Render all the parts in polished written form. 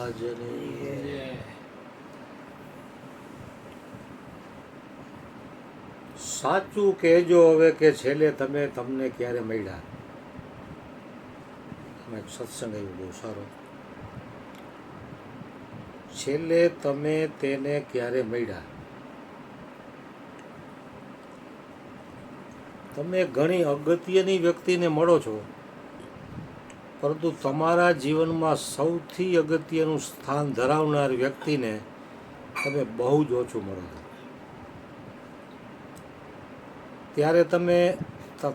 મહારાજની સાચું કહેજો હવે કે છેલ્લે તમે તમને ક્યારે મળ્યા. એક સત્સંગ આવ્યો બહુ સારો. છેલ્લે તમે તેને ક્યારે મળ્યા. તમે ઘણી અગત્યની વ્યક્તિને મળો છો, પરંતુ તમારા જીવનમાં સૌથી અગત્યનું સ્થાન ધરાવનાર વ્યક્તિને તમે બહુ જ ઓછું મળો છો. ત્યારે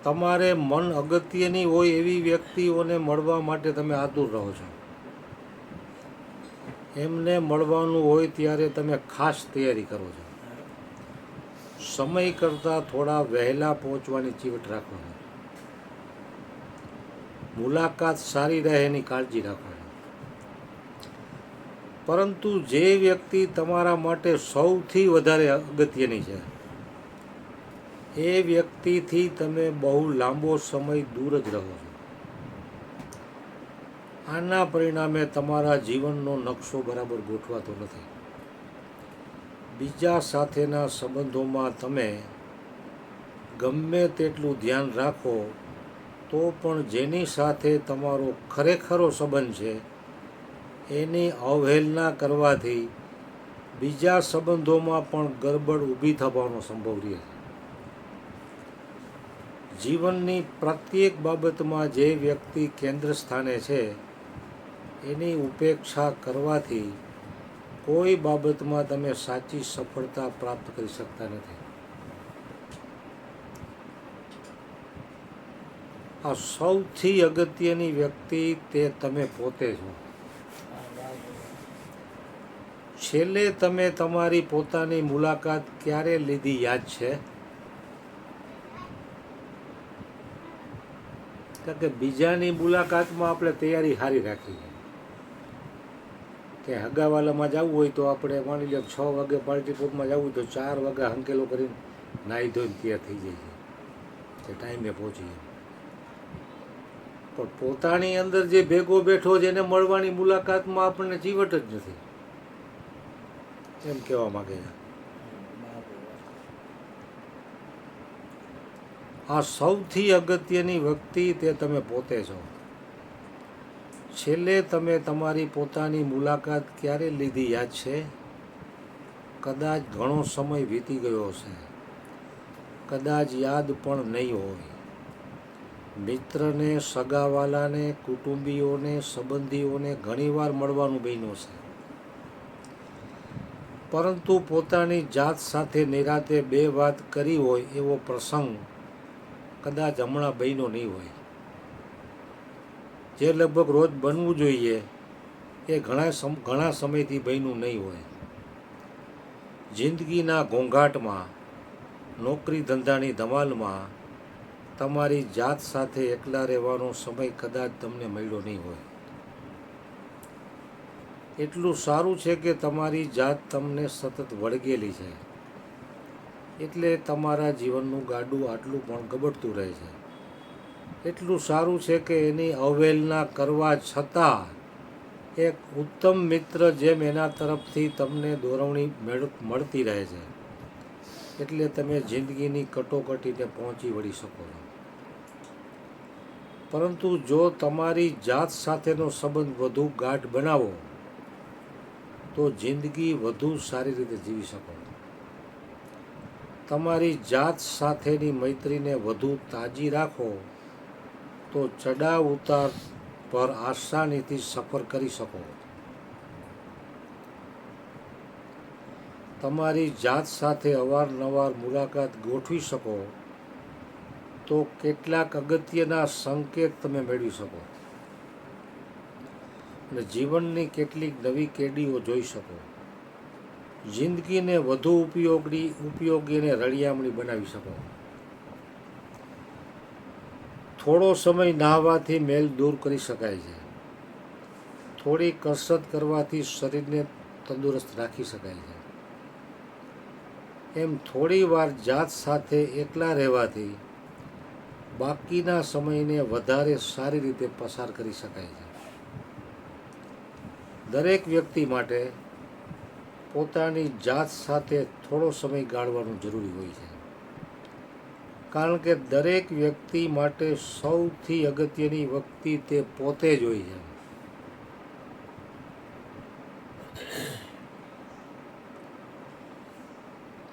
તમારે મન અગત્યની હોય એવી વ્યક્તિઓને મળવા માટે તમે આતુર રહો છો. એમને મળવાનું હોય ત્યારે તમે ખાસ તૈયારી કરો છો. સમય કરતાં થોડા વહેલા પહોંચવાની ચીવટ રાખો છો. મુલાકાત સારી રહે એની કાળજી રાખો છો. પરંતુ જે વ્યક્તિ તમારા માટે સૌથી વધારે અગત્યની છે એ વ્યક્તિથી તમે બહુ લાંબો સમય દૂર જ રહો છો. આના પરિણામે તમારા જીવનનો નકશો બરાબર ગોઠવાતો નથી. બીજા સાથેના સંબંધોમાં તમે ગમે તેટલું ધ્યાન રાખો તો પણ જેની સાથે તમારો ખરેખરો સંબંધ છે એની અવહેલના કરવાથી બીજા સંબંધોમાં પણ ગડબડ ઊભી થવાનો સંભવ રહે છે. જીવનની પ્રત્યેક બાબતમાં જે વ્યક્તિ કેન્દ્ર સ્થાને છે એની ઉપેક્ષા કરવાથી કોઈ બાબતમાં તમે સાચી સફળતા પ્રાપ્ત કરી શકતા નથી. આ સૌથી અગત્યની વ્યક્તિ તે તમે પોતે છો. છેલ્લે તમે તમારી પોતાની મુલાકાત ક્યારે લીધી યાદ છે? કારણ કે બીજાની મુલાકાતમાં આપણે તૈયારી સારી રાખી છે. કે હગાવાલામાં જવું હોય તો આપણે માની લો 6 વાગે પાર્ટી પ્લોટમાં જવું હોય તો 4 વાગે હંકેલો કરીને નાહી ધોઈને તૈયાર થઈ જાય છે કે ટાઈમે પહોંચીએ. પણ પોતાની અંદર જે ભેગો બેઠો છે એને મળવાની મુલાકાતમાં આપણને ચીવટ જ નથી, એમ કહેવા માગે છે. આ સૌથી અગત્યની વ્યક્તિ તે તમે પોતે છો. છેલ્લે તમે તમારી પોતાની મુલાકાત ક્યારે લીધી યાદ છે? કદાચ ઘણો સમય વીતી ગયો હશે, કદાચ યાદ પણ નહીં હોય. મિત્રને, સગાવાલાને, કુટુંબીઓને, સંબંધીઓને ઘણીવાર મળવાનું બન્યું છે, પરંતુ પોતાની જાત સાથે નિરાતે 2 વાત કરી હોય એવો પ્રસંગ કદાચ હમણાં બન્યો નહીં હોય. જે લગભગ રોજ બનવું જોઈએ એ ઘણા સમયથી બન્યું નહીં હોય. જિંદગીના ઘોંઘાટમાં, નોકરી ધંધાની ધમાલમાં તમારી જાત સાથે એકલા રહેવાનો સમય કદાચ તમને મળ્યો નહીં હોય. એટલું સારું છે કે તમારી જાત તમને સતત વળગેલી છે, એટલે તમારા જીવનનું ગાડું આટલું પણ ગબડતું રહે છે. એટલું સારું છે કે એની અવહેલના કરવા છતાં એક ઉત્તમ મિત્ર જેમ એના તરફથી તમને દોરવણી મળતી રહે છે, એટલે તમે જિંદગીની કટોકટીને પહોંચી વળી શકો છો. પરંતુ જો તમારી જાત સાથેનો સંબંધ વધુ ગાઢ બનાવો તો જિંદગી વધુ સારી રીતે જીવી શકો. તમારી જાત સાથેની મૈત્રીને વધુ તાજી રાખો તો ચડાવ ઉતાર પર આસાનીથી સફર કરી શકો. તમારી જાત સાથે અવારનવાર મુલાકાત ગોઠવી શકો તો કેટલાક અગત્યના સંકેત તમે મેળવી શકો અને જીવનની કેટલીક નવી કેડીઓ જોઈ શકો. જિંદગીને વધુ ઉપયોગી અને રળિયામણી બનાવી શકો. થોડો સમય નહાવાથી મેલ દૂર કરી શકાય છે. થોડી કસરત કરવાથી શરીરને તંદુરસ્ત રાખી શકાય છે. એમ થોડી વાર જાત સાથે એકલા રહેવાથી બાકીના સમયને વધારે સારી રીતે પસાર કરી શકાય છે. દરેક વ્યક્તિ માટે પોતાની જાત સાથે થોડો સમય ગાળવાનું જરૂરી હોય છે, કારણ કે દરેક વ્યક્તિ માટે સૌથી અગત્યની વ્યક્તિ તે પોતે જ હોય છે.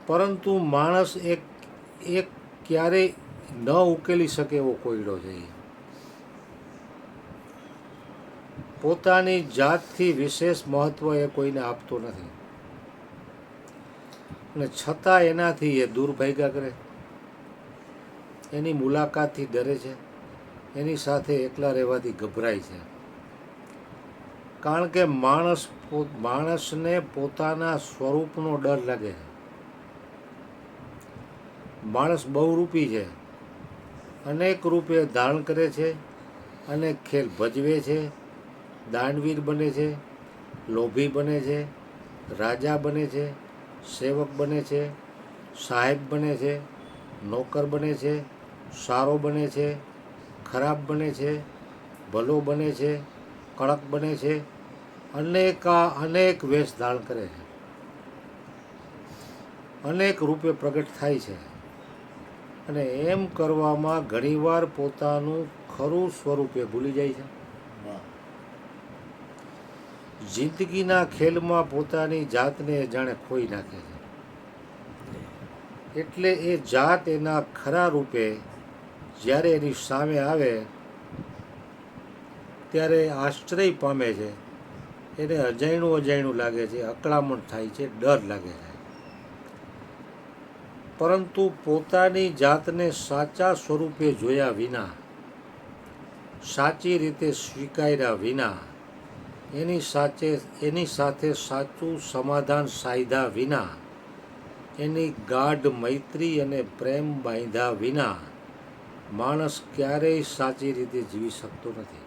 પરંતુ માણસ એક ક્યારેય ન ઉકેલી શકે એવો કોયડો છે. પોતાની જાતથી વિશેષ મહત્વ એ કોઈને આપતો નથી, અને છતાં એનાથી એ દૂર ભાગ્યા કરે, એની મુલાકાતથી ડરે છે, એની સાથે એકલા રહેવાથી ગભરાય છે. કારણ કે માણસને પોતાના સ્વરૂપનો ડર લાગે છે. માણસ બહુરૂપી છે, અનેક રૂપે ધારણ કરે છે, અનેક ખેલ ભજવે છે, દાનવીર બને છે, લોભી બને છે, રાજા બને છે, સેવક બને છે, સાહેબ બને છે, નોકર બને છે, સારો બને છે, ખરાબ બને છે, ભલો બને છે, કડક બને છે, અનેક વેશ ધારણ કરે છે, અનેક રૂપે પ્રગટ થાય છે, અને એમ કરવામાં ઘણીવાર પોતાનું ખરું સ્વરૂપે ભૂલી જાય છે. જિંદગીના ખેલમાં પોતાની જાતને જાણે ખોઈ નાખે છે. એટલે એ જાત એના ખરા રૂપે જ્યારે એની સામે આવે ત્યારે આશ્ચર્ય પામે છે, એને અજાણ્યું લાગે છે, અકળામણ થાય છે, ડર લાગે છે. પરંતુ પોતાની જાતને સાચા સ્વરૂપે જોયા વિના, સાચી રીતે સ્વીકાર્યા વિના, એની સાથે સાચું સમાધાન સાધ્યા વિના, એની ગાઢ મૈત્રી અને પ્રેમ બાંધ્યા વિના માણસ ક્યારેય સાચી રીતે જીવી શકતો નથી,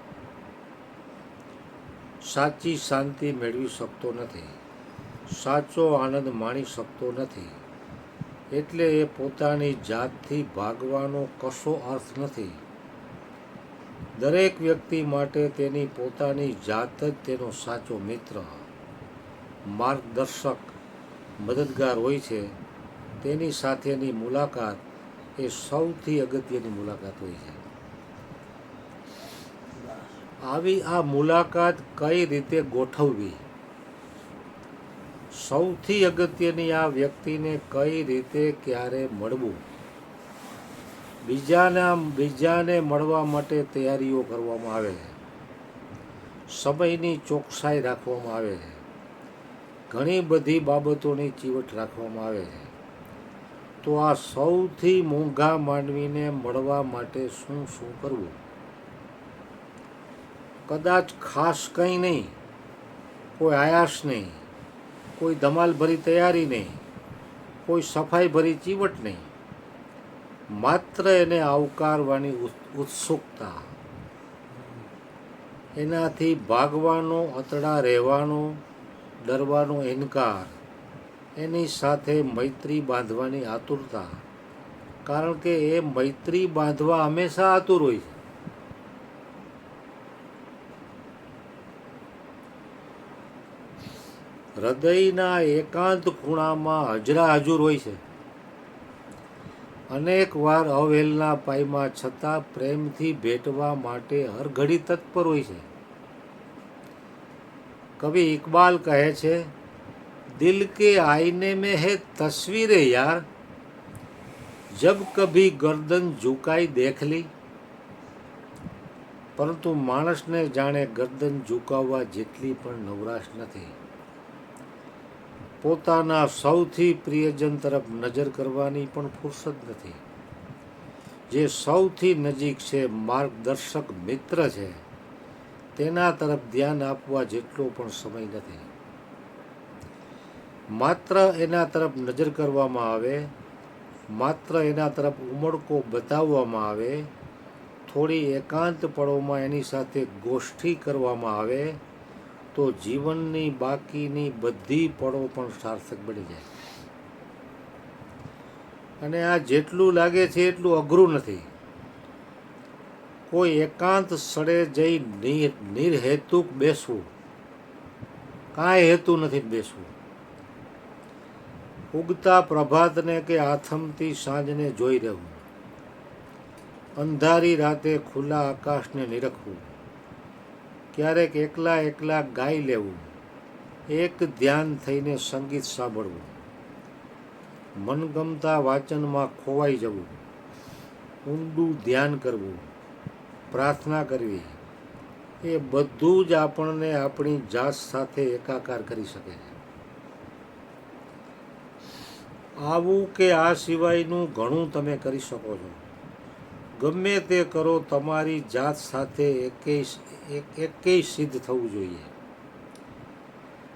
સાચી શાંતિ મેળવી શકતો નથી, સાચો આનંદ માણી શકતો નથી. એટલે એ પોતાની જાતથી ભાગવાનો કશો અર્થ નથી. દરેક વ્યક્તિ માટે તેની પોતાની જાત જ તેનો સાચો મિત્ર, માર્ગદર્શક, મદદગાર હોય છે. તેની સાથેની મુલાકાત એ સૌથી અગત્યની મુલાકાત હોય છે. આવી આ મુલાકાત કઈ રીતે ગોઠવવી, સૌથી અગત્યની આ વ્યક્તિને કઈ રીતે ક્યારે મળવું, બીજાને મળવા માટે તૈયારીઓ કરવામાં આવે છે, સમયની ચોકસાઈ રાખવામાં આવે છે, ઘણી બધી બાબતોની ચીવટ રાખવામાં આવે છે. તો આ સૌથી મોંઘા માનવીને મળવા માટે શું કરવું? કદાચ ખાસ કંઈ નહીં, કોઈ આયાસ નહીં, કોઈ ધમાલભરી તૈયારી નહીં, કોઈ સફાઈભરી ચીવટ નહીં, માત્ર એને આવકારવાની ઉત્સુકતા, એનાથી ભાગવાનો, અતડા રહેવાનો, ડરવાનો ઇનકાર, એની સાથે મૈત્રી બાંધવાની આતુરતા. કારણ કે એ મૈત્રી બાંધવા હંમેશા આતુર હોય છે. હૃદયના એકાંત ખૂણામાં હજરા-હજુર હોય છે. અનેક વાર અવહેલના પાયમાં છતાં પ્રેમથી ભેટવા માટે હર ઘડી તત્પર હોય છે. કવિ ઇકબાલ કહે છે, દિલ કે આईने में है तस्वीरें यार, जब कभी गर्दन झुकाई देख ली. પરંતુ માણસને જાણે ગરદન ઝુકાવવા જેટલી પણ નવરાશ નથી. પોતાના સૌથી પ્રિયજન તરફ નજર કરવાની પણ ફુરસદ નથી. જે સૌથી નજીક છે, માર્ગદર્શક મિત્ર છે, તેના તરફ ધ્યાન આપવા જેટલો પણ સમય નથી. માત્ર એના તરફ નજર કરવામાં આવે, માત્ર એના તરફ ઉમળકો બતાવવામાં આવે, થોડી એકાંત પળોમાં એની સાથે ગોષ્ઠી કરવામાં આવે તો જીવનની બાકીની બધી પળો પણ સાર્થક બની જાય. અને આ જેટલું લાગે છે એટલું અઘરું નથી. કોઈ એકાંત સ્થળે જઈ નિર્હેતુક બેસવું, કાંઈ હેતુ નથી બેસવું. ઉગતા પ્રભાતને કે આથમતી સાંજને જોઈ રહેવું, અંધારી રાતે ખુલ્લા આકાશને નિરખવું, ક્યારેક એકલા એકલા ગાઈ લેવું, એક ધ્યાન થઈને સંગીત સાંભળવું, મનગમતા વાંચનમાં ખોવાઈ જવું, ઊંડું ધ્યાન કરવું, પ્રાર્થના કરવી, એ બધું જ આપણને આપણી જાત સાથે એકાકાર કરી શકે છે. આવું કે આ સિવાયનું ઘણું તમે કરી શકો છો. ગમે તે કરો, તમારી જાત સાથે એકેય સિદ્ધ થવું જોઈએ.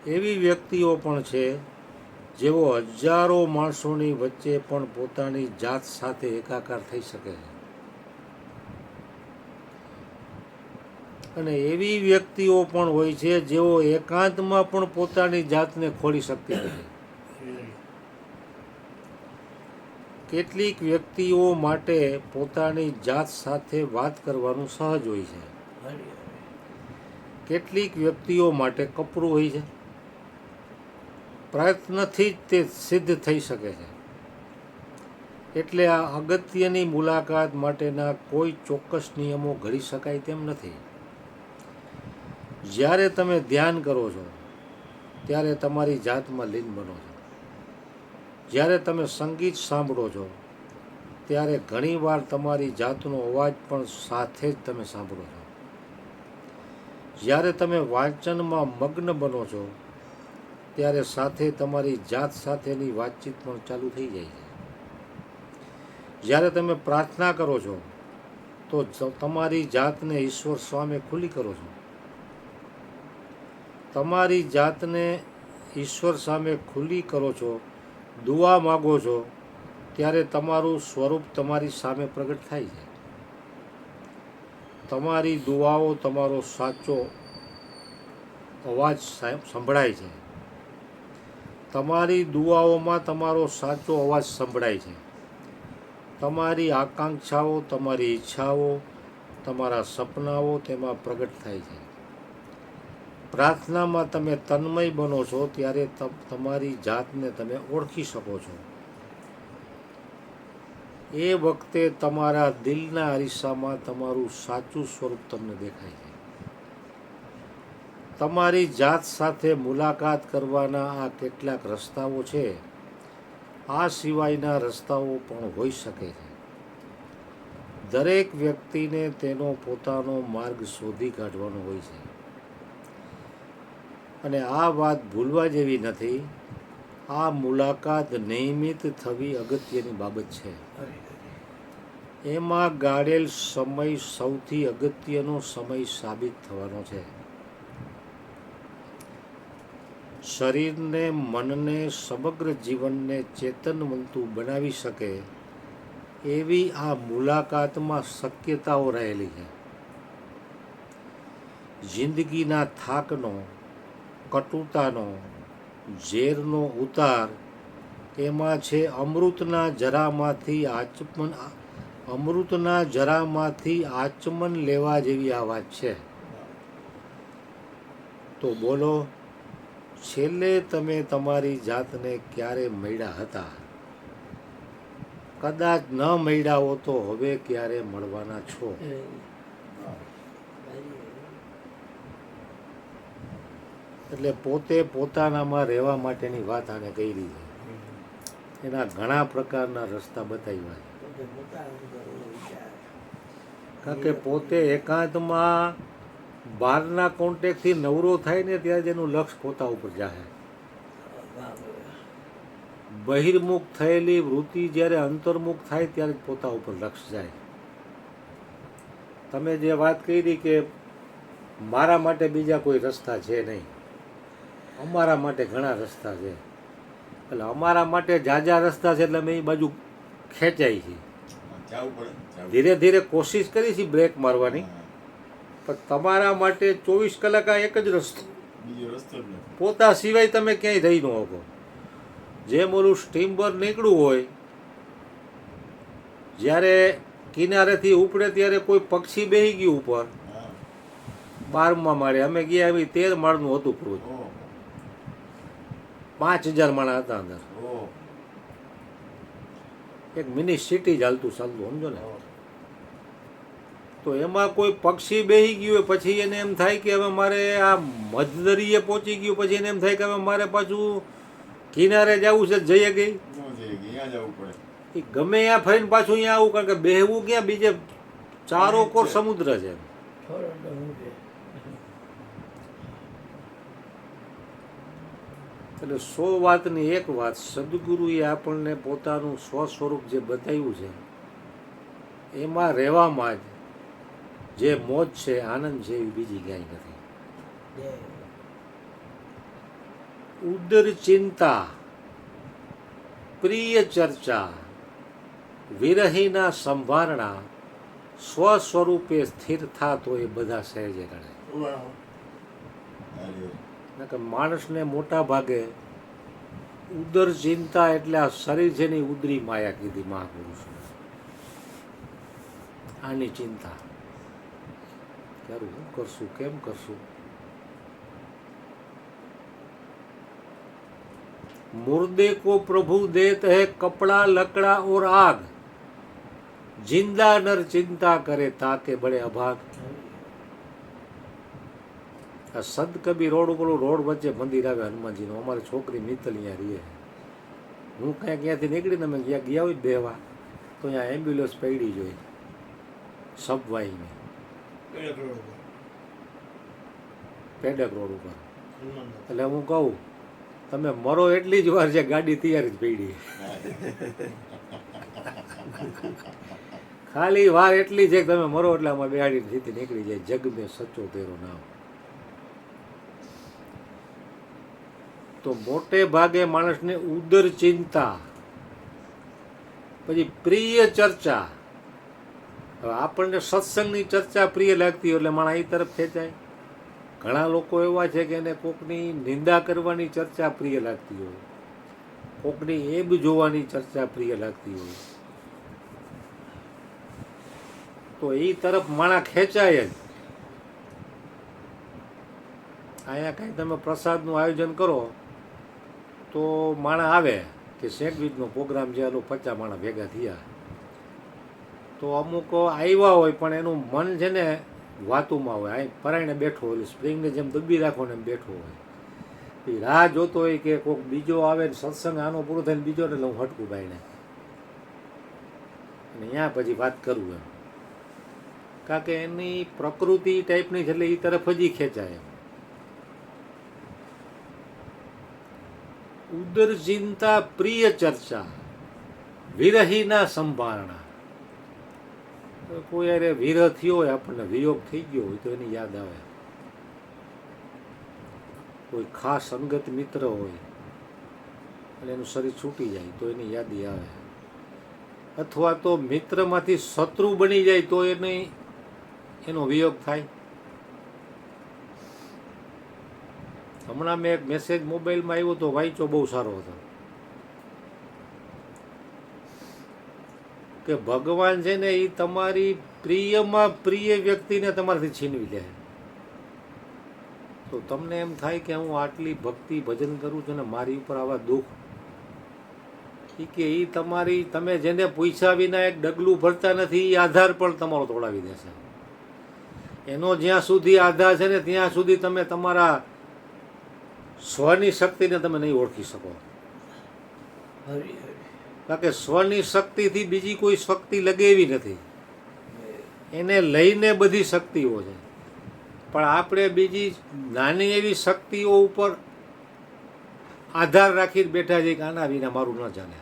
એવી વ્યક્તિઓ પણ છે જેઓ હજારો માણસોની વચ્ચે પણ પોતાની જાત સાથે એકાકાર થઈ શકે છે. અને એવી વ્યક્તિઓ પણ હોય છે જેઓ એકાંતમાં પણ પોતાની જાતને ખોલી શકતી નથી. કેટલીક વ્યક્તિઓ માટે પોતાની જાત સાથે વાત કરવાનું સહજ હોય છે. કેટલીક વ્યક્તિઓ માટે કપરું હોય છે. પ્રયત્નથી જ તે સિદ્ધ થઈ શકે છે. એટલે આ અગત્યની મુલાકાત માટેના કોઈ ચોક્કસ નિયમો ઘડી શકાય તેમ નથી. જ્યારે તમે ધ્યાન કરો છો ત્યારે તમારી જાતમાં લીન બનો છો. જ્યારે તમે સંગીત સાંભળો છો ત્યારે ઘણીવાર તમારી જાતનો અવાજ પણ સાથે જ તમે સાંભળો છો. જ્યારે તમે વાંચનમાં મગ્ન બનો છો ત્યારે સાથે તમારી જાત સાથેની વાતચીત પણ ચાલુ થઈ જાય છે. જ્યારે તમે પ્રાર્થના કરો છો તો તમારી જાતને ઈશ્વર સામે ખુલ્લી કરો છો. તમારી જાતને ઈશ્વર સામે ખુલ્લી કરો છો, દુઆ માગો છો, ત્યારે તમારું સ્વરૂપ તમારી સામે પ્રગટ થાય છે. તમારી દુઆઓ તમારો સાચો અવાજ સંભળાય છે. તમારી દુઆઓમાં તમારો સાચો અવાજ સંભળાય છે. તમારી આકાંક્ષાઓ, તમારી ઈચ્છાઓ, તમારા સપનાઓ તેમાં પ્રગટ થાય છે. પ્રાર્થનામાં તમે તન્મય બનો છો ત્યારે તમારી જાતને તમે ઓળખી શકો છો. એ વખતે તમારા દિલના અરીસામાં તમારું સાચું સ્વરૂપ તમને દેખાય છે. તમારી જાત સાથે મુલાકાત કરવાના આ કેટલાક રસ્તાઓ છે. આ સિવાયના રસ્તાઓ પણ હોઈ શકે છે. દરેક વ્યક્તિને તેનો પોતાનો માર્ગ શોધી કાઢવાનો હોય છે. અને આ વાત ભૂલવા જેવી નથી. આ મુલાકાત નિયમિત થવી અગત્યની બાબત છે. એમાં ગાળેલ સમય સૌથી અગત્યનો સમય સાબિત થવાનો છે. શરીરને, મનને, સમગ્ર જીવનને ચેતનવંતું બનાવી શકે એવી આ મુલાકાતમાં શક્યતાઓ રહેલી છે. જિંદગીના થાકનો, કટુતાનો, ઝેરનો ઉતાર એમાં છે. અમૃતના જરામાંથી આચમન લેવા જેવી આ વાત છે. તો બોલો, છેલ્લે તમે તમારી જાતને ક્યારે મળ્યા હતા? કદાચ ન મળ્યા હો તો હવે ક્યારે મળવાના છો? એટલે પોતે પોતાનામાં રહેવા માટેની વાત આને કરી છે. એના ઘણા પ્રકારના રસ્તા બતાવ્યા છે. કારણ કે પોતે એકાંતમાં બહારના કોન્ટેક્ટથી નવરો થાય ને ત્યારે એનું લક્ષ્ય પોતા ઉપર જાય. બહિર્મુખ થયેલી વૃત્તિ જ્યારે અંતર્મુખ થાય ત્યારે જ પોતા ઉપર લક્ષ્ય જાય. તમે જે વાત કરી કે મારા માટે બીજા કોઈ રસ્તા છે નહીં, અમારા માટે ઘણા રસ્તા છે. એટલે અમારા માટે ઝાઝા રસ્તા છે એટલે અમે એ બાજુ ખેંચાય છે. ધીરે ધીરે કોશિશ કરી છે બ્રેક મારવાની, પણ તમારા માટે 24 કલાક આ એક જ રસ્તો, પોતા સિવાય તમે ક્યાંય રહી ન શકો. જેમ ઓલું સ્ટીમર નીકળવું હોય, જ્યારે કિનારેથી ઉપડે ત્યારે કોઈ પક્ષી બેસી ગયું ઉપર 12મા માળે, અમે ગયા એવી 13 માળનું હતું ક્રૂઝ. 5,000 માણસ હતા અંદર. ઓહ, એક મિની સિટી ચાલતું સમજો ને. તો એમાં કોઈ પક્ષી બેસી ગયું હોય પછી એને એમ થાય કે હવે મારે આ મધદરીએ પહોંચી ગયું, પછી એને એમ થાય કે હવે મારે પાછું કિનારે જવું છે, જઈએ ગઈ ન જઈએ કે અહીંયા જવું પડે. એ ગમે ત્યાં ફરીને પાછું અહીંયા આવું, કારણ કે બેહવું ક્યાં, બીજે ચારો કોર સમુદ્ર છે. એટલે 100 વાતની એક વાત, સદગુરુએ આપણને પોતાનું સ્વસ્વરૂપ જે બતાવ્યું છે એમાં રહેવામાં જ જે મોજ છે, આનંદ છે, એવી બીજી ક્યાંય નથી. ઉદર ચિંતા, પ્રિય ચર્ચા, વિરહીના સંભારણા, સ્વ સ્વરૂપે સ્થિર થાતો એ બધા સહેજે ગણે. કે માણસને મોટા ભાગે ઉદર ચિંતા એટલે આ શરીર છે ને ઉદરી માયા કીધી મહાપુરુષો. આની ચિંતા ક્યારે શું કરશું, કેમ કરશું. मुर्दे को प्रभु देत है कपड़ा लकड़ा और आग, जिंदा नर चिंता करे ताके बड़े अभाग. આ સંત કબીર રોડ ઉપર, રોડ વચ્ચે મંદિર આવે હનુમાનજીનું. અમારી છોકરી મિત્તલ અહીંયા રહીએ. હું કાંઈ ક્યાંથી નીકળીને અમે ગયા હોય બેહવા તો અહીંયા એમ્બ્યુલન્સ પડી જોઈ સબવાઈને પેડક રોડ ઉપર. એટલે હું કહું તમે મરો એટલી જ વાર છે, ગાડી તૈયાર જ પડી. ખાલી વાર એટલી છે કે તમે મરો એટલે આમાં બેહાડીને સીધી નીકળી જાય. જગ મેં સચ્ચો તેરો નામ. તો મોટે ભાગે માણસને ઉદર ચિંતા, પછી પ્રિય ચર્ચા. હવે આપણને સત્સંગની ચર્ચા પ્રિય લાગતી હોય એટલે માણસ એ તરફ ખેંચાય. ઘણા લોકો એવા છે કે એને કોકની નિંદા કરવાની ચર્ચા પ્રિય લાગતી હોય, કોકની એબ જોવાની ચર્ચા પ્રિય લાગતી હોય, તો એ તરફ માણા ખેંચાય જ. અહીંયા કાંઈ તમે પ્રસાદનું આયોજન કરો તો માણા આવે કે સેન્ડવિચનો પ્રોગ્રામ છે, એનો 50 માણા ભેગા થયા, તો અમુક આવ્યા હોય પણ એનું મન છે ને વાતુમાં હોય. અહીં પરાયણે બેઠો હોય, સ્પ્રિંગને જેમ દબી રાખો ને એમ બેઠો હોય, એ રાહ જોતો હોય કે કોઈક બીજો આવે ને સત્સંગ આનો પૂરો થઈને બીજો ને હું હટકું બાઈને અને ત્યાં પછી વાત કરું એમ. કારણ કે એની પ્રકૃતિ ટાઈપની છે એટલે એ તરફ જ ખેંચાય એમ. ઉદર ચિંતા, પ્રિય ચર્ચા, વિરહીના સંભારણા. કોઈ યારે વિરહ થયો હોય, આપણને વિયોગ થઈ ગયો હોય તો એની યાદ આવે. કોઈ ખાસ અંગત મિત્ર હોય અને એનું શરીર છૂટી જાય તો એની યાદી આવે. અથવા તો મિત્રમાંથી શત્રુ બની જાય તો એનો વિયોગ થાય. હમણાં મેં એક મેસેજ મોબાઈલમાં આવ્યો તો વાંચ્યો, બહુ સારો હતો કે ભગવાન છે ને એ તમારી પ્રિયમાં પ્રિય વ્યક્તિને તમારાથી છીનવી લે. તો તમને એમ થાય કે હું આટલી ભક્તિ ભજન કરું છું ને મારી ઉપર આવા દુઃખ, કે એ તમારી, તમે જેને પૂછ્યા વિના એક ડગલું ભરતા નથી એ આધાર પણ તમારો તોડાવી દેશે. એનો જ્યાં સુધી આધાર છે ને ત્યાં સુધી તમે તમારા સ્વની શક્તિને તમે નહીં ઓળખી શકો. કારણ કે સ્વની શક્તિથી બીજી કોઈ શક્તિ લગે એવી નથી, એને લઈને બધી શક્તિઓ છે. પણ આપણે બીજી નાની એવી શક્તિઓ ઉપર આધાર રાખીને બેઠા છે કે આના વિના મારું ન ચાલે.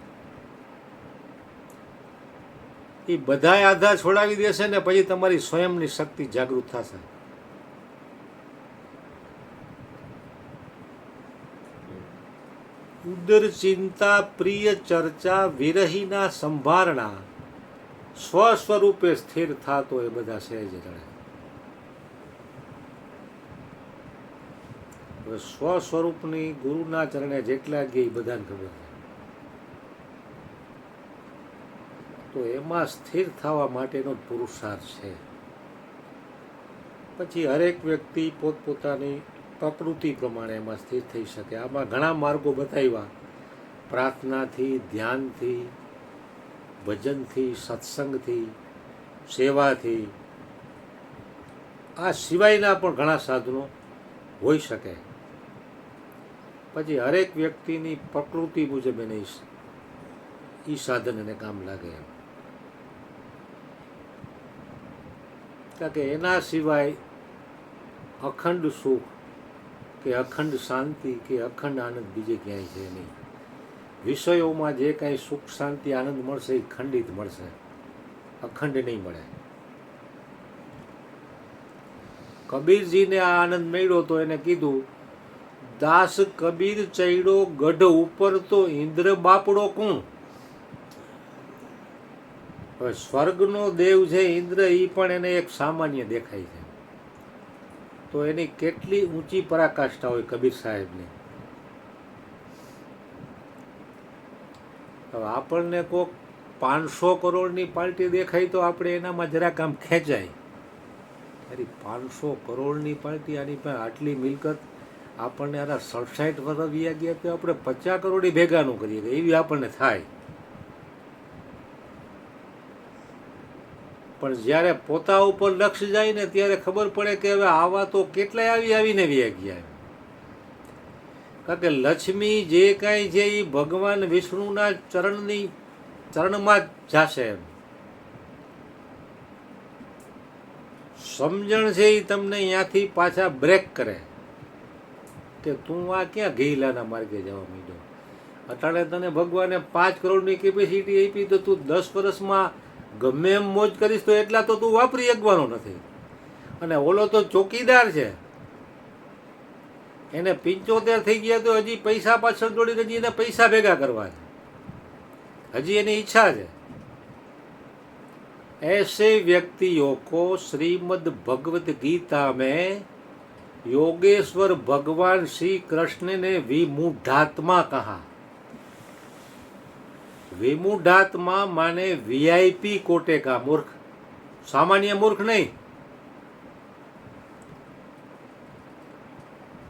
એ બધાય આધાર છોડાવી દેશે ને પછી તમારી સ્વયંની શક્તિ જાગૃત થશે. ઉદર ચિંતા, પ્રિય ચર્ચા, વિરહીના સંભારણા, સ્વ સ્વરૂપે સ્થિર થાતો એ બધા સહેજ રણે. સ્વ સ્વરૂપની ગુરુના ચરણે જેટલા ગયા એ બધાને ખબર છે. તો એમાં સ્થિર થવા માટેનો પુરુષાર્થ છે. પછી હરેક વ્યક્તિ પોતપોતાની પ્રકૃતિ પ્રમાણે એમાં સ્થિર થઈ શકે. આમાં ઘણા માર્ગો બતાવ્યા, પ્રાર્થનાથી, ધ્યાનથી, ભજનથી, સત્સંગથી, સેવાથી, આ સિવાયના પણ ઘણા સાધનો હોઈ શકે. પછી હરેક વ્યક્તિની પ્રકૃતિ મુજબ એને એ સાધન એને કામ લાગે એમ. કારણ કે એના સિવાય અખંડ સુખ કે અખંડ શાંતિ કે અખંડ આનંદ બીજે ક્યાંય છે નહીં. વિષયોમાં જે કાંઈ સુખ શાંતિ આનંદ મળશે એ ખંડિત મળશે, અખંડ નહીં મળે. કબીરજીને આ આનંદ મળ્યો તો એને કીધું, દાસ કબીર ચડ્યો ગઢ ઉપર તો ઇન્દ્ર બાપડો કોણ. હવે સ્વર્ગનો દેવ છે ઇન્દ્ર, એ પણ એને એક સામાન્ય દેખાય છે. તો એની કેટલી ઊંચી પરાકાષ્ઠા હોય કબીર સાહેબની. હવે આપણને કોઈક 500 કરોડની પાર્ટી દેખાય તો આપણે એનામાં જરાક આમ ખેંચાય. અરે 500 કરોડની પાર્ટી, આની પાસે આટલી મિલકત, આપણને આના 67 વર્ષ વ્યા ગયા તો આપણે 50 કરોડ ભેગા ન કરીએ એવી આપણને થાય. પણ જ્યારે પોતા ઉપર લક્ષ જાય ને ત્યારે ખબર પડે કે હવે આવા તો કેટલાય આવીને વ્યા ગયા. કારણ કે લક્ષ્મી જે કાંઈ છે એ ભગવાન વિષ્ણુના ચરણમાં જ જાશે એમ. સમજણ છે એ તમને અહીંયાથી પાછા બ્રેક કરે કે તું આ ક્યાં ઘેલાના માર્ગે જવા માંડ્યો. અટાણે તને ભગવાને 5 કરોડની કેપેસિટી આપી તો તું 10 વર્ષમાં ગમે એમ મોજ કરીશ તો એટલા તો તું વાપરી શકવાનો નથી. અને ઓલો તો ચોકીદાર છે, એને 75 થઈ ગયા તો હજી પૈસા પાછળ દોડીને હજી એને પૈસા ભેગા કરવા છે, હજી એની ઈચ્છા છે. ऐसे व्यक्तियों को श्रीमद् भगवत गीता में योगेश्वर भगवान श्री कृष्ण ने विमूढ़ात्मा कहा. विमूढ़ात्मा माने वीआईपी कोटे का मूर्ख, सामान्य मूर्ख नहीं.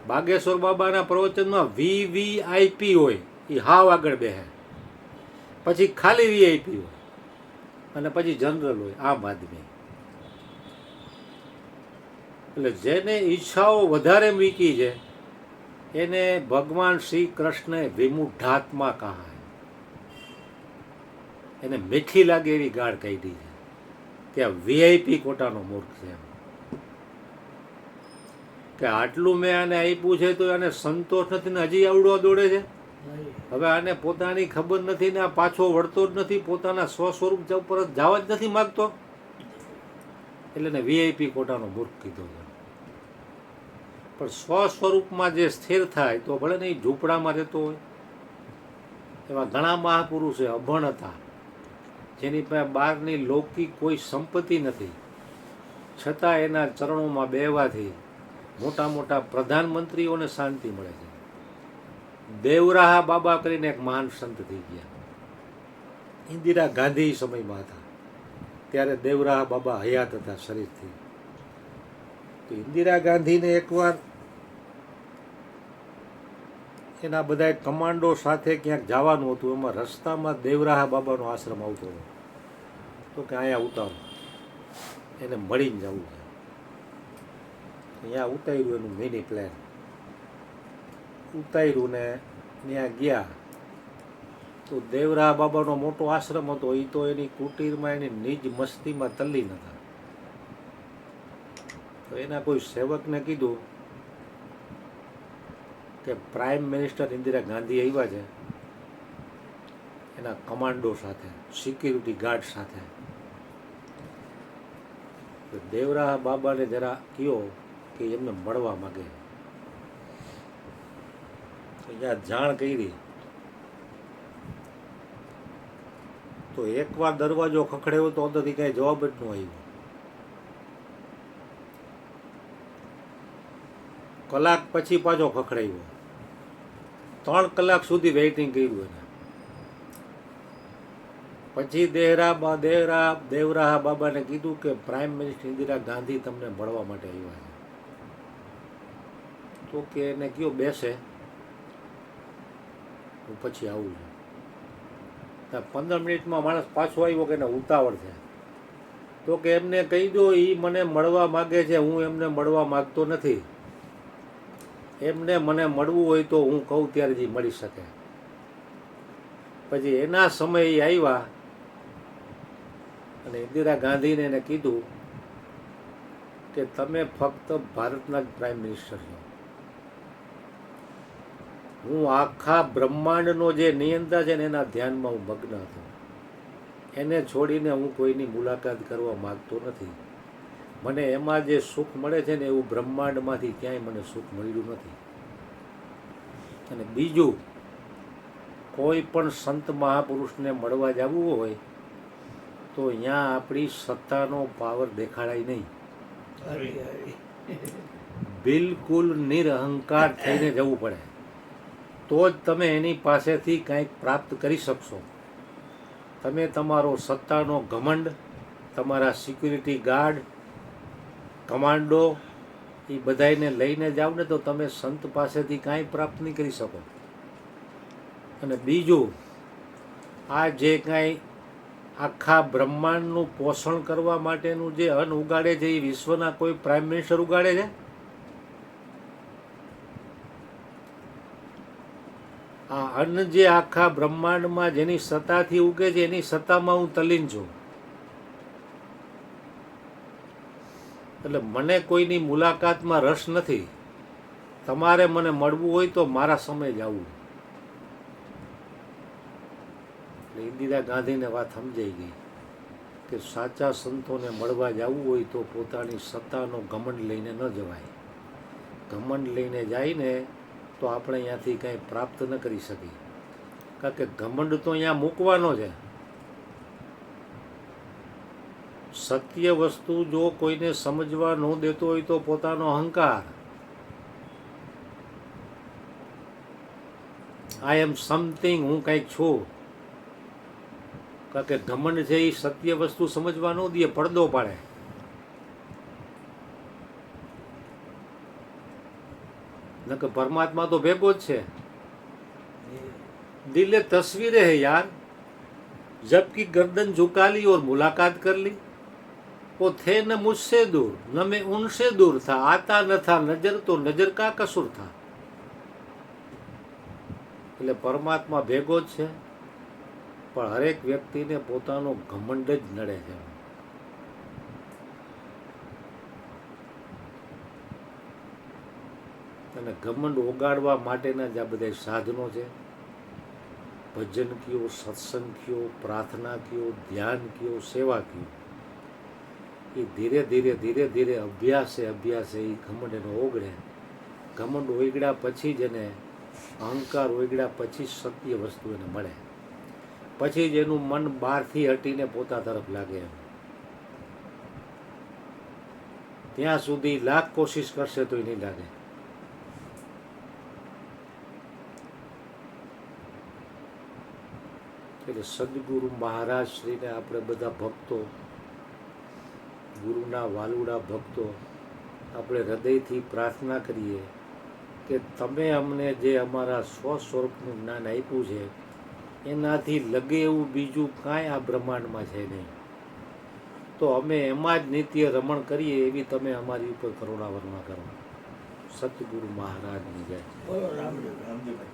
बागेश्वर बाबाના પ્રવચનમાં વીવીઆઈપી હોય એ હાવ આગળ બેહે, પછી ખાલી વીઆઈપી હોય અને પછી જનરલ હોય, આમ આદમી. એટલે જેને ઈચ્છાઓ વધારે મીકી છે એને ભગવાન શ્રી કૃષ્ણે વિમૂઢાત્મા કહા. એને મીઠી લાગે એવી ગાળ કાઢી છે કે આ વીઆઈપી કોટાનો મૂર્ખ છે એમ. કે આટલું મેં આને આપ્યું છે તો આને સંતોષ નથી ને હજી આવડો દોડે છે. હવે આને પોતાની ખબર નથી ને આ પાછો વળતો જ નથી, પોતાના સ્વ સ્વરૂપ પર જવા જ નથી માગતો, એટલે એને વીઆઈપી કોટાનો મૂર્ખ કીધો છે. પણ સ્વ સ્વરૂપમાં જે સ્થિર થાય તો ભલે ને એ ઝૂંપડામાં રહેતો હોય. એવા ઘણા મહાપુરુષે અભણ હતા, જેની પાસે બહારની લૌકિક કોઈ સંપત્તિ નથી, છતાં એના ચરણોમાં બેહવાથી મોટા મોટા પ્રધાનમંત્રીઓને શાંતિ મળે છે. દેવરાહા બાબા કરીને એક મહાન સંત થઈ ગયા, ઇન્દિરા ગાંધી સમયમાં હતા ત્યારે દેવરાહા બાબા હયાત હતા શરીરથી. તો ઇન્દિરા ગાંધીને એકવાર એના બધા કમાન્ડો સાથે ક્યાંક જવાનું હતું, એમાં રસ્તામાં દેવરાહા બાબાનો આશ્રમ આવતો હતો. તો કે અહીંયા ઉતારો, એને મળીને જવું છે. અહીંયા ઉતાર્યું એનું મિની પ્લાન, ઉતાર્યું ને ત્યાં ગયા તો દેવરાહા બાબાનો મોટો આશ્રમ હતો. એ તો એની કુટીરમાં એની નિજ મસ્તીમાં તલ્લીન હતા. તો એના કોઈ સેવકને કીધું કે પ્રાઇમ મિનિસ્ટર ઇન્દિરા ગાંધી આવ્યા છે એના કમાન્ડો સાથે, સિક્યુરિટી ગાર્ડ સાથે. તો દેવરાહા બાબાને જરા કહ્યો કે એમને મળવા માગે. અહીંયા જાણ કરી તો એકવાર દરવાજો ખખડ્યો તો અંદરથી કાંઈ જવાબ જ ન આવ્યો. કલાક પછી પાછો ખખડાવ્યો, 3 કલાક સુધી વેઇટિંગ કર્યું એને. પછી દેવરાહા બાબાને કીધું કે પ્રાઇમ મિનિસ્ટર ઇન્દિરા ગાંધી તમને મળવા માટે આવ્યા છે. તો કે એને કયો બેસે, હું પછી આવું છું. ત્યાં 15 મિનિટમાં માણસ પાછો આવ્યો કે એને ઉતાવળ છે. તો કે એમને કહી દો એ મને મળવા માગે છે, હું એમને મળવા માગતો નથી. એમને મને મળવું હોય તો હું કહું ત્યારે જ મળી શકે. પછી એના સમયે આવ્યા અને ઇન્દિરા ગાંધીને એને કીધું કે તમે ફક્ત ભારતના જ પ્રાઇમ મિનિસ્ટર છો. હું આખા બ્રહ્માંડનો જે નિયંતા છે ને એના ધ્યાનમાં હું મગ્ન હતો. એને છોડીને હું કોઈની મુલાકાત કરવા માગતો નથી. મને એમાં જે સુખ મળે છે ને એવું બ્રહ્માંડમાંથી ક્યાંય મને સુખ મળ્યું નથી. અને બીજું, કોઈ પણ સંત મહાપુરુષને મળવા જવું હોય તો અહીંયા આપણી સત્તાનો પાવર દેખાડાય નહીં. બિલકુલ નિરહંકાર થઈને જવું પડે, તો જ તમે એની પાસેથી કંઈક પ્રાપ્ત કરી શકશો. તમે તમારો સત્તાનો ઘમંડ, તમારા સિક્યુરિટી ગાર્ડ, કમાન્ડો એ બધાને લઈને જાઓ ને તો તમે સંત પાસેથી કાંઈ પ્રાપ્ત નહીં કરી શકો. અને બીજું, આ જે કાંઈ આખા બ્રહ્માંડનું પોષણ કરવા માટેનું જે અન્ન ઉગાડે છે એ વિશ્વના કોઈ પ્રાઇમ મિનિસ્ટર ઉગાડે છે? આ અન્ન જે આખા બ્રહ્માંડમાં જેની સત્તાથી ઉગે છે એની સત્તામાં હું તલ્લીન છું. એટલે મને કોઈની મુલાકાતમાં રસ નથી. તમારે મને મળવું હોય તો મારા સમય જ આવવું. એટલે ઇન્દિરા ગાંધીને વાત સમજાઈ ગઈ કે સાચા સંતોને મળવા જવું હોય તો પોતાની સત્તાનો ઘમંડ લઈને ન જવાય. ઘમંડ લઈને જાય ને તો આપણે અહીંયાથી કંઈ પ્રાપ્ત ન કરી શકીએ. કારણ કે ઘમંડ તો અહીંયા મૂકવાનો છે. સત્ય વસ્તુ જો કોઈને સમજવા ન દેતો હોય તો પોતાનો અહંકાર, આઈ એમ સમથિંગ, હું કંઈક છું. કારણ કે ઘમંડ છે એ સત્ય વસ્તુ સમજવા ન દે, પડદો પાડે. નકર પરમાત્મા તો ભેગો જ છે. દિલે તस्वीरें है यार, जबकि गर्दन झुका ली और मुलाकात कर ली. वो थे न मुझसे दूर न मैं उनसे दूर था, आता न था नजर तो नजर का कसूर था. એટલે પરમાત્મા ભેગો જ છે, પણ હરેક વ્યક્તિને પોતાનો ઘમંડ જ નડે છે. અને ઘમંડ ઓગાળવા માટેના જ આ બધા સાધનો છે. ભજન કયો, સત્સંગ કયો, પ્રાર્થના કયો, ધ્યાન કયો, સેવા કયો, એ ધીરે ધીરે ધીરે ધીરે અભ્યાસે એ ઘમંડ એનો ઓગળે. ઘમંડ ઓગળ્યા પછી જ એને અહંકાર ઓગળ્યા પછી સત્ય વસ્તુ એને મળે. પછી જ એનું મન બહારથી હટીને પોતા તરફ લાગે. એમ ત્યાં સુધી લાખ કોશિશ કરશે તો એ નહીં લાગે. એટલે સદગુરુ મહારાજ શ્રીને આપણે બધા ભક્તો, ગુરુના વાલુડા ભક્તો, આપણે હૃદયથી પ્રાર્થના કરીએ કે તમે અમને જે અમારા સ્વ સ્વરૂપનું જ્ઞાન આપ્યું છે એનાથી લગે એવું બીજું કાંઈ આ બ્રહ્માંડમાં છે નહીં. તો અમે એમાં જ નિત્ય રમણ કરીએ એવી તમે અમારી ઉપર કરુણા વર્ણના કરો. સતગુરુ મહારાજની જય. બોલો રામદેવ રામદેવભાઈ.